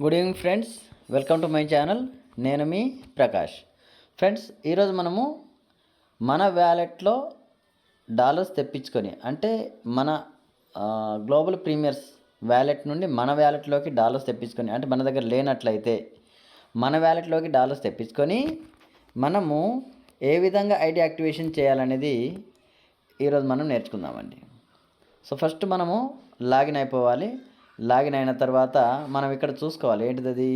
Good evening friends, welcome to my channel. నేను మీ Prakash. Friends, ఈరోజు మనము మన వ్యాలెట్లో డాలర్స్ తెప్పించుకొని, అంటే మన గ్లోబల్ ప్రీమియర్స్ వ్యాలెట్ నుండి మన వ్యాలెట్లోకి డాలర్స్ తెప్పించుకొని, అంటే మన దగ్గర లేనట్లయితే మన వ్యాలెట్లోకి డాలర్స్ తెప్పించుకొని మనము ఏ విధంగా ఐడి యాక్టివేషన్ చేయాలనేది ఈరోజు మనం నేర్చుకుందామండి. సో ఫస్ట్ మనము లాగిన్ అయిపోవాలి. లాగిన్ అయిన తర్వాత మనం ఇక్కడ చూసుకోవాలి ఏంటిది, అది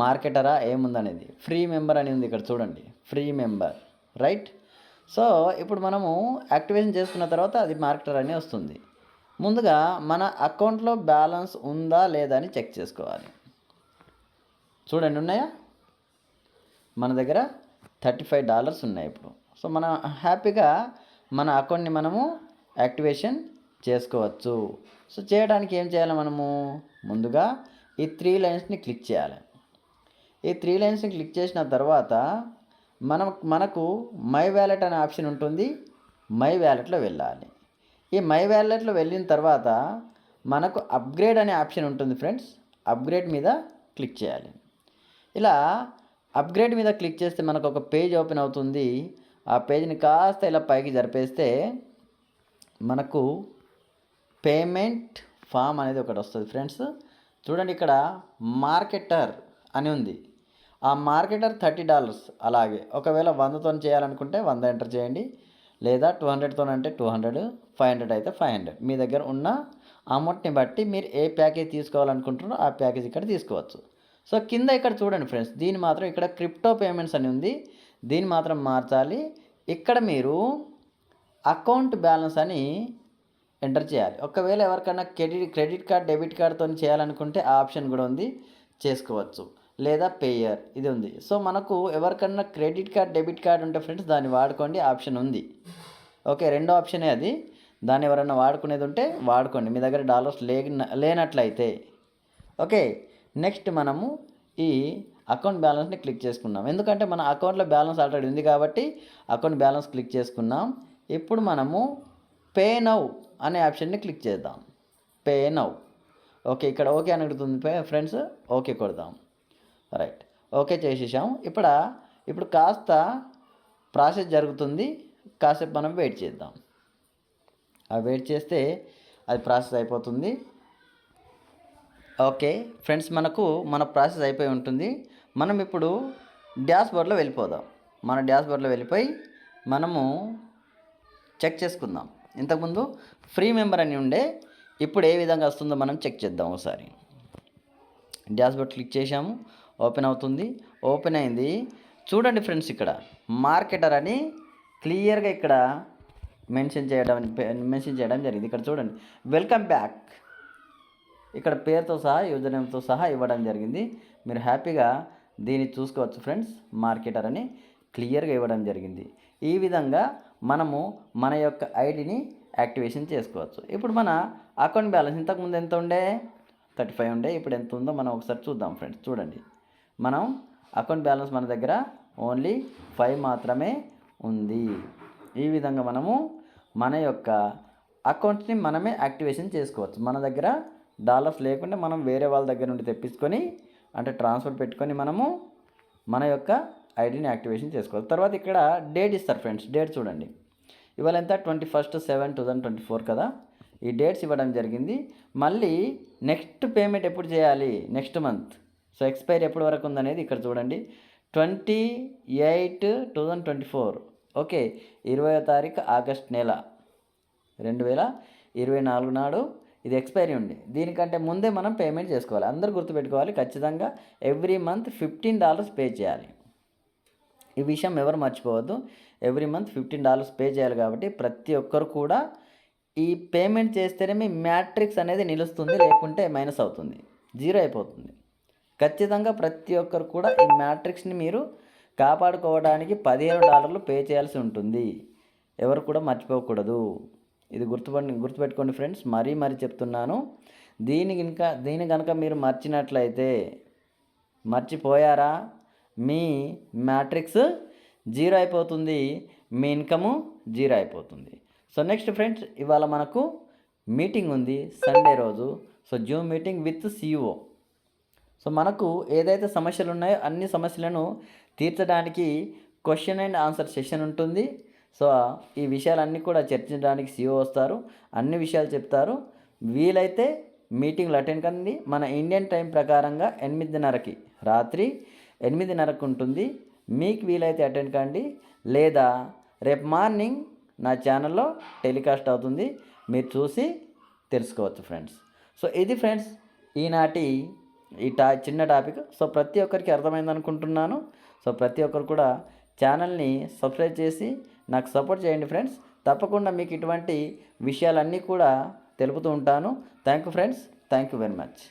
మార్కెటరా ఏముందనేది. ఫ్రీ మెంబర్ అని ఉంది ఇక్కడ చూడండి, ఫ్రీ మెంబర్, రైట్. సో ఇప్పుడు మనము యాక్టివేషన్ చేసుకున్న తర్వాత అది మార్కెటర్ అని వస్తుంది. ముందుగా మన అకౌంట్లో బ్యాలెన్స్ ఉందా లేదా అని చెక్ చేసుకోవాలి. చూడండి, ఉన్నాయా? మన దగ్గర $35 ఉన్నాయి ఇప్పుడు. సో మనం హ్యాపీగా మన అకౌంట్ని మనము యాక్టివేషన్ చేసుకోవచ్చు. సో చేయడానికి ఏం చేయాలి, మనము ముందుగా ఈ 3 లైన్స్ని క్లిక్ చేయాలి. ఈ 3 లైన్స్ని క్లిక్ చేసిన తర్వాత మనకు మై వ్యాలెట్ అనే ఆప్షన్ ఉంటుంది. మై వ్యాలెట్లో వెళ్ళాలి. ఈ మై వ్యాలెట్లో వెళ్ళిన తర్వాత మనకు అప్గ్రేడ్ అనే ఆప్షన్ ఉంటుంది ఫ్రెండ్స్. అప్గ్రేడ్ మీద క్లిక్ చేయాలి. ఇలా అప్గ్రేడ్ మీద క్లిక్ చేస్తే మనకు ఒక పేజ్ ఓపెన్ అవుతుంది. ఆ పేజ్ని కాస్త ఇలా పైకి జరిపేస్తే మనకు పేమెంట్ ఫామ్ అనేది ఒకటి వస్తుంది ఫ్రెండ్స్. చూడండి, ఇక్కడ మార్కెటర్ అని ఉంది. ఆ మార్కెటర్ $30. అలాగే ఒకవేళ 100తో చేయాలనుకుంటే 100 ఎంటర్ చేయండి, లేదా 200తో అంటే 200, 500 అయితే 500. మీ దగ్గర ఉన్న అమౌంట్ని బట్టి మీరు ఏ ప్యాకేజ్ తీసుకోవాలనుకుంటున్నారో ఆ ప్యాకేజ్ ఇక్కడ తీసుకోవచ్చు. సో కింద ఇక్కడ చూడండి ఫ్రెండ్స్, దీని మాత్రం ఇక్కడ క్రిప్టో పేమెంట్స్ అని ఉంది, దీన్ని మాత్రం మార్చాలి. ఇక్కడ మీరు అకౌంట్ బ్యాలెన్స్ అని ఎంటర్ చేయాలి. ఒకవేళ ఎవరికైనా క్రెడిట్ కార్డ్, డెబిట్ కార్డ్తో చేయాలనుకుంటే ఆ ఆప్షన్ కూడా ఉంది, చేసుకోవచ్చు. లేదా పేయర్ ఇది ఉంది. సో మనకు ఎవరికన్నా క్రెడిట్ కార్డ్, డెబిట్ కార్డ్ ఉంటే ఫ్రెండ్స్ దాన్ని వాడుకోండి, ఆప్షన్ ఉంది. ఓకే, రెండో ఆప్షనే అది. దాన్ని ఎవరైనా వాడుకునేది ఉంటే వాడుకోండి, మీ దగ్గర డాలర్స్ లేనట్లయితే. ఓకే, నెక్స్ట్ మనము ఈ అకౌంట్ బ్యాలెన్స్ని క్లిక్ చేసుకున్నాం. ఎందుకంటే మన అకౌంట్లో బ్యాలెన్స్ ఆల్రెడీ ఉంది కాబట్టి అకౌంట్ బ్యాలెన్స్ క్లిక్ చేసుకున్నాం. ఇప్పుడు మనము పే నౌ అనే ఆప్షన్ని క్లిక్ చేద్దాం. Pay now. ఓకే, ఇక్కడ ఓకే అని అడుగుతుంది ఫ్రెండ్స్. ఓకే కొడదాం, రైట్. ఓకే చేసేసాం. ఇప్పుడు కాస్త ప్రాసెస్ జరుగుతుంది, కాసేపు మనం వెయిట్ చేద్దాం. ఆ వెయిట్ చేస్తే అది ప్రాసెస్ అయిపోతుంది. ఓకే ఫ్రెండ్స్, మన ప్రాసెస్ అయిపోయి ఉంటుంది. మనం ఇప్పుడు డాష్బోర్డ్లో వెళ్ళిపోదాం. మన డాష్బోర్డ్లో వెళ్ళిపోయి మనము చెక్ చేసుకుందాం. ఇంతకుముందు ఫ్రీ మెంబర్ అని ఉండే, ఇప్పుడు ఏ విధంగా వస్తుందో మనం చెక్ చేద్దాం ఒకసారి. డాష్బోర్డ్ క్లిక్ చేసాము, ఓపెన్ అవుతుంది. ఓపెన్ అయింది. చూడండి ఫ్రెండ్స్, ఇక్కడ మార్కెటర్ అని క్లియర్గా ఇక్కడ మెన్షన్ చేయడం జరిగింది. ఇక్కడ చూడండి, వెల్కమ్ బ్యాక్. ఇక్కడ పేరుతో సహా, యూజర్ నేమ్తో సహా ఇవ్వడం జరిగింది. మీరు హ్యాపీగా దీన్ని చూసుకోవచ్చు ఫ్రెండ్స్. మార్కెటర్ అని క్లియర్గా ఇవ్వడం జరిగింది. ఈ విధంగా మనము మన యొక్క ఐడిని యాక్టివేషన్ చేసుకోవచ్చు. ఇప్పుడు మన అకౌంట్ బ్యాలెన్స్ ఇంతకుముందు ఎంత ఉండే, 35 ఉండే. ఇప్పుడు ఎంత ఉందో మనం ఒకసారి చూద్దాం ఫ్రెండ్స్. చూడండి, మనం అకౌంట్ బ్యాలెన్స్ మన దగ్గర ఓన్లీ 5 మాత్రమే ఉంది. ఈ విధంగా మనము మన యొక్క అకౌంట్ని మనమే యాక్టివేషన్ చేసుకోవచ్చు. మన దగ్గర డాలర్స్ లేకుండా మనం వేరే వాళ్ళ దగ్గర నుండి తెప్పించుకొని, అంటే ట్రాన్స్ఫర్ పెట్టుకొని మనము మన యొక్క ఐడిని యాక్టివేషన్ చేసుకోవాలి. తర్వాత ఇక్కడ డేట్ ఇస్తారు ఫ్రెండ్స్. డేట్ చూడండి, ఇవాళ ఎంత, 21/7/2024 కదా. ఈ డేట్స్ ఇవ్వడం జరిగింది. మళ్ళీ నెక్స్ట్ పేమెంట్ ఎప్పుడు చేయాలి, నెక్స్ట్ మంత్. సో ఎక్స్పైరీ ఎప్పటి వరకు ఉందనేది ఇక్కడ చూడండి, 28/2024. ఓకే, 20వ తారీఖు ఆగస్ట్ నెల 2024 నాడు ఇది ఎక్స్పైరీ ఉంది. దీనికంటే ముందే మనం పేమెంట్ చేసుకోవాలి. అందరూ గుర్తుపెట్టుకోవాలి, ఖచ్చితంగా ఎవ్రీ మంత్ $15 పే చేయాలి. ఈ విషయం ఎవరు మర్చిపోవద్దు. ఎవ్రీ మంత్ $15 పే చేయాలి. కాబట్టి ప్రతి ఒక్కరు కూడా ఈ పేమెంట్ చేస్తేనే మీ మ్యాట్రిక్స్ అనేది నిలుస్తుంది, లేకుంటే మైనస్ అవుతుంది, జీరో అయిపోతుంది. ఖచ్చితంగా ప్రతి ఒక్కరు కూడా ఈ మ్యాట్రిక్స్ని మీరు కాపాడుకోవడానికి $15 పే చేయాల్సి ఉంటుంది. ఎవరు కూడా మర్చిపోకూడదు. ఇది గుర్తుపెట్టుకోండి ఫ్రెండ్స్. మరీ చెప్తున్నాను. దీని కనుక మీరు మర్చిపోయారా, మీ మ్యాట్రిక్స్ జీరో అయిపోతుంది, మీ ఇన్కము జీరో అయిపోతుంది. సో నెక్స్ట్ ఫ్రెండ్స్, ఇవాళ మనకు మీటింగ్ ఉంది సండే రోజు. So Zoom meeting with CEO. So మనకు ఏదైతే సమస్యలు ఉన్నాయో అన్ని సమస్యలను తీర్చడానికి క్వశ్చన్ అండ్ ఆన్సర్ సెషన్ ఉంటుంది. సో ఈ విషయాలన్నీ కూడా చర్చించడానికి CEO వస్తారు, అన్ని విషయాలు చెప్తారు. వీలైతే మీటింగ్లు అటెండ్ కండి. మన ఇండియన్ టైం ప్రకారంగా 8:30కి, రాత్రి 8:30కు ఉంటుంది. మీకు వీలైతే అటెండ్ కండి, లేదా రేపు మార్నింగ్ నా ఛానల్లో టెలికాస్ట్ అవుతుంది, మీరు చూసి తెలుసుకోవచ్చు ఫ్రెండ్స్. సో ఇది ఫ్రెండ్స్ ఈనాటి ఈ చిన్న టాపిక్. సో ప్రతి ఒక్కరికి అర్థమైంది అనుకుంటున్నాను. సో ప్రతి ఒక్కరు కూడా ఛానల్ని సబ్స్క్రైబ్ చేసి నాకు సపోర్ట్ చేయండి ఫ్రెండ్స్. తప్పకుండా మీకు ఇటువంటి విషయాలన్నీ కూడా తెలుపుతూ ఉంటాను. Thank you friends, thank you very much.